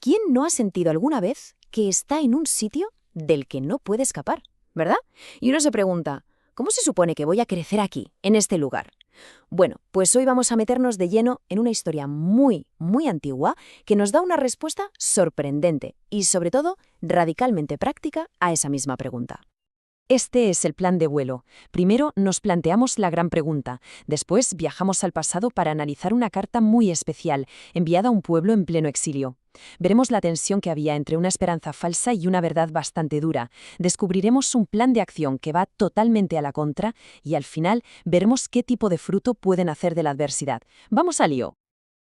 ¿Quién no ha sentido alguna vez que está en un sitio del que no puede escapar, verdad? Y uno se pregunta, ¿cómo se supone que voy a crecer aquí, en este lugar? Bueno, pues hoy vamos a meternos de lleno en una historia muy, muy antigua que nos da una respuesta sorprendente y, sobre todo, radicalmente práctica a esa misma pregunta. Este es el plan de vuelo. Primero nos planteamos la gran pregunta, después viajamos al pasado para analizar una carta muy especial, enviada a un pueblo en pleno exilio. Veremos la tensión que había entre una esperanza falsa y una verdad bastante dura. Descubriremos un plan de acción que va totalmente a la contra y al final veremos qué tipo de fruto pueden hacer de la adversidad. ¡Vamos al lío!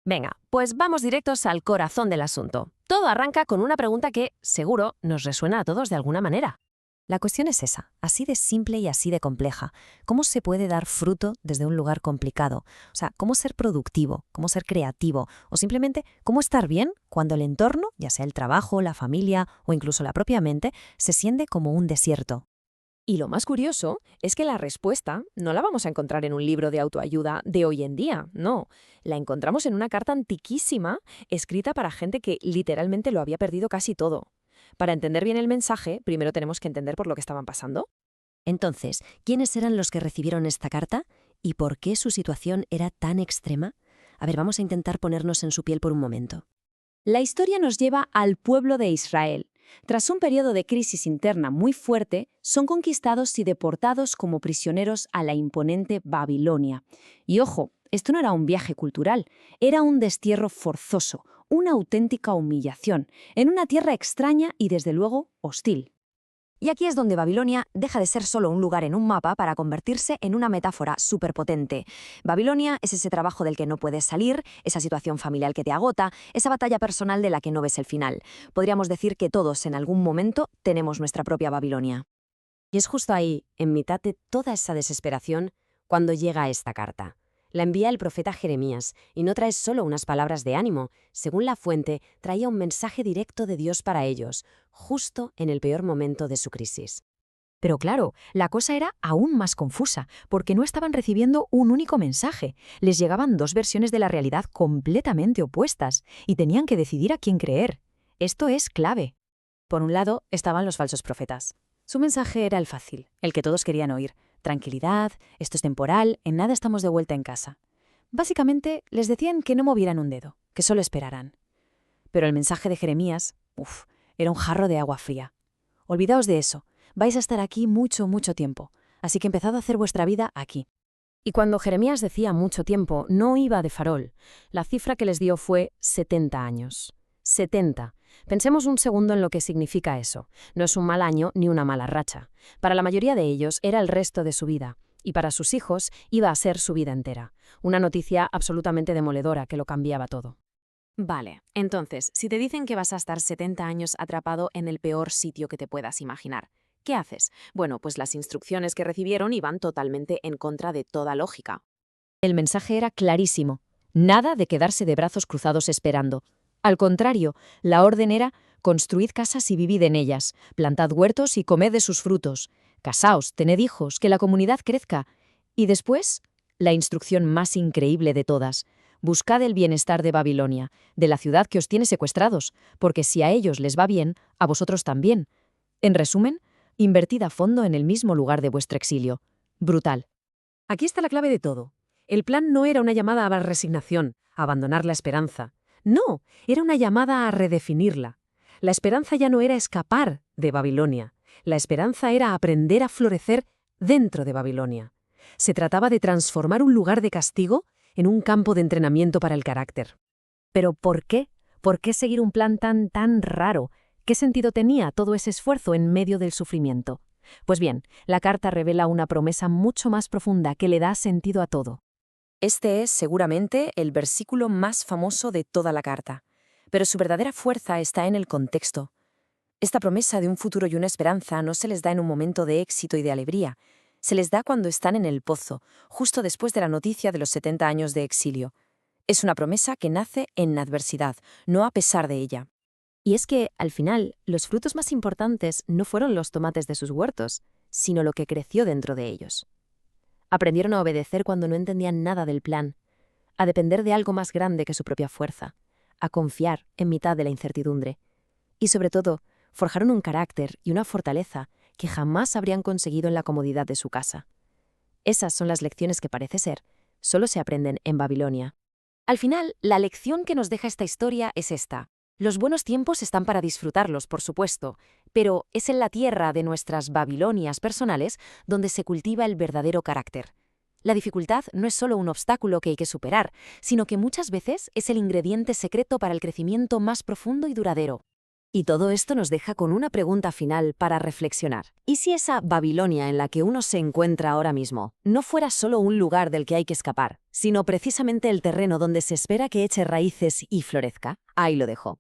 Venga, pues vamos directos al corazón del asunto. Todo arranca con una pregunta que, seguro, nos resuena a todos de alguna manera. La cuestión es esa, así de simple y así de compleja. ¿Cómo se puede dar fruto desde un lugar complicado? O sea, ¿cómo ser productivo? ¿Cómo ser creativo? O simplemente, ¿cómo estar bien cuando el entorno, ya sea el trabajo, la familia o incluso la propia mente, se siente como un desierto? Y lo más curioso es que la respuesta no la vamos a encontrar en un libro de autoayuda de hoy en día, no. La encontramos en una carta antiquísima escrita para gente que literalmente lo había perdido casi todo. Para entender bien el mensaje, primero tenemos que entender por lo que estaban pasando. Entonces, ¿quiénes eran los que recibieron esta carta? ¿Y por qué su situación era tan extrema? A ver, vamos a intentar ponernos en su piel por un momento. La historia nos lleva al pueblo de Israel. Tras un periodo de crisis interna muy fuerte, son conquistados y deportados como prisioneros a la imponente Babilonia. Y ojo, esto no era un viaje cultural, era un destierro forzoso, una auténtica humillación, en una tierra extraña y desde luego hostil. Y aquí es donde Babilonia deja de ser solo un lugar en un mapa para convertirse en una metáfora superpotente. Babilonia es ese trabajo del que no puedes salir, esa situación familiar que te agota, esa batalla personal de la que no ves el final. Podríamos decir que todos en algún momento tenemos nuestra propia Babilonia. Y es justo ahí, en mitad de toda esa desesperación, cuando llega esta carta. La envía el profeta Jeremías, y no trae solo unas palabras de ánimo. Según la fuente, traía un mensaje directo de Dios para ellos, justo en el peor momento de su crisis. Pero claro, la cosa era aún más confusa, porque no estaban recibiendo un único mensaje. Les llegaban dos versiones de la realidad completamente opuestas, y tenían que decidir a quién creer. Esto es clave. Por un lado, estaban los falsos profetas. Su mensaje era el fácil, el que todos querían oír. Tranquilidad, esto es temporal, en nada estamos de vuelta en casa. Básicamente, les decían que no movieran un dedo, que solo esperaran. Pero el mensaje de Jeremías, era un jarro de agua fría. Olvidaos de eso, vais a estar aquí mucho, mucho tiempo, así que empezad a hacer vuestra vida aquí. Y cuando Jeremías decía mucho tiempo, no iba de farol. La cifra que les dio fue 70 años. 70. Pensemos un segundo en lo que significa eso. No es un mal año ni una mala racha. Para la mayoría de ellos era el resto de su vida, y para sus hijos iba a ser su vida entera. Una noticia absolutamente demoledora que lo cambiaba todo. Vale, entonces, si te dicen que vas a estar 70 años atrapado en el peor sitio que te puedas imaginar, ¿qué haces? Bueno, pues las instrucciones que recibieron iban totalmente en contra de toda lógica. El mensaje era clarísimo. Nada de quedarse de brazos cruzados esperando. Al contrario, la orden era: construid casas y vivid en ellas, plantad huertos y comed de sus frutos, casaos, tened hijos, que la comunidad crezca. Y después, la instrucción más increíble de todas: buscad el bienestar de Babilonia, de la ciudad que os tiene secuestrados, porque si a ellos les va bien, a vosotros también. En resumen, invertid a fondo en el mismo lugar de vuestro exilio. Brutal. Aquí está la clave de todo. El plan no era una llamada a la resignación, a abandonar la esperanza. No, era una llamada a redefinirla. La esperanza ya no era escapar de Babilonia. La esperanza era aprender a florecer dentro de Babilonia. Se trataba de transformar un lugar de castigo en un campo de entrenamiento para el carácter. ¿Pero por qué? ¿Por qué seguir un plan tan raro? ¿Qué sentido tenía todo ese esfuerzo en medio del sufrimiento? Pues bien, la carta revela una promesa mucho más profunda que le da sentido a todo. Este es, seguramente, el versículo más famoso de toda la carta, pero su verdadera fuerza está en el contexto. Esta promesa de un futuro y una esperanza no se les da en un momento de éxito y de alegría, se les da cuando están en el pozo, justo después de la noticia de los 70 años de exilio. Es una promesa que nace en la adversidad, no a pesar de ella. Y es que, al final, los frutos más importantes no fueron los tomates de sus huertos, sino lo que creció dentro de ellos. Aprendieron a obedecer cuando no entendían nada del plan, a depender de algo más grande que su propia fuerza, a confiar en mitad de la incertidumbre. Y sobre todo, forjaron un carácter y una fortaleza que jamás habrían conseguido en la comodidad de su casa. Esas son las lecciones que parece ser, solo se aprenden en Babilonia. Al final, la lección que nos deja esta historia es esta. Los buenos tiempos están para disfrutarlos, por supuesto, pero es en la tierra de nuestras Babilonias personales donde se cultiva el verdadero carácter. La dificultad no es solo un obstáculo que hay que superar, sino que muchas veces es el ingrediente secreto para el crecimiento más profundo y duradero. Y todo esto nos deja con una pregunta final para reflexionar. ¿Y si esa Babilonia en la que uno se encuentra ahora mismo no fuera solo un lugar del que hay que escapar, sino precisamente el terreno donde se espera que eche raíces y florezca? Ahí lo dejo.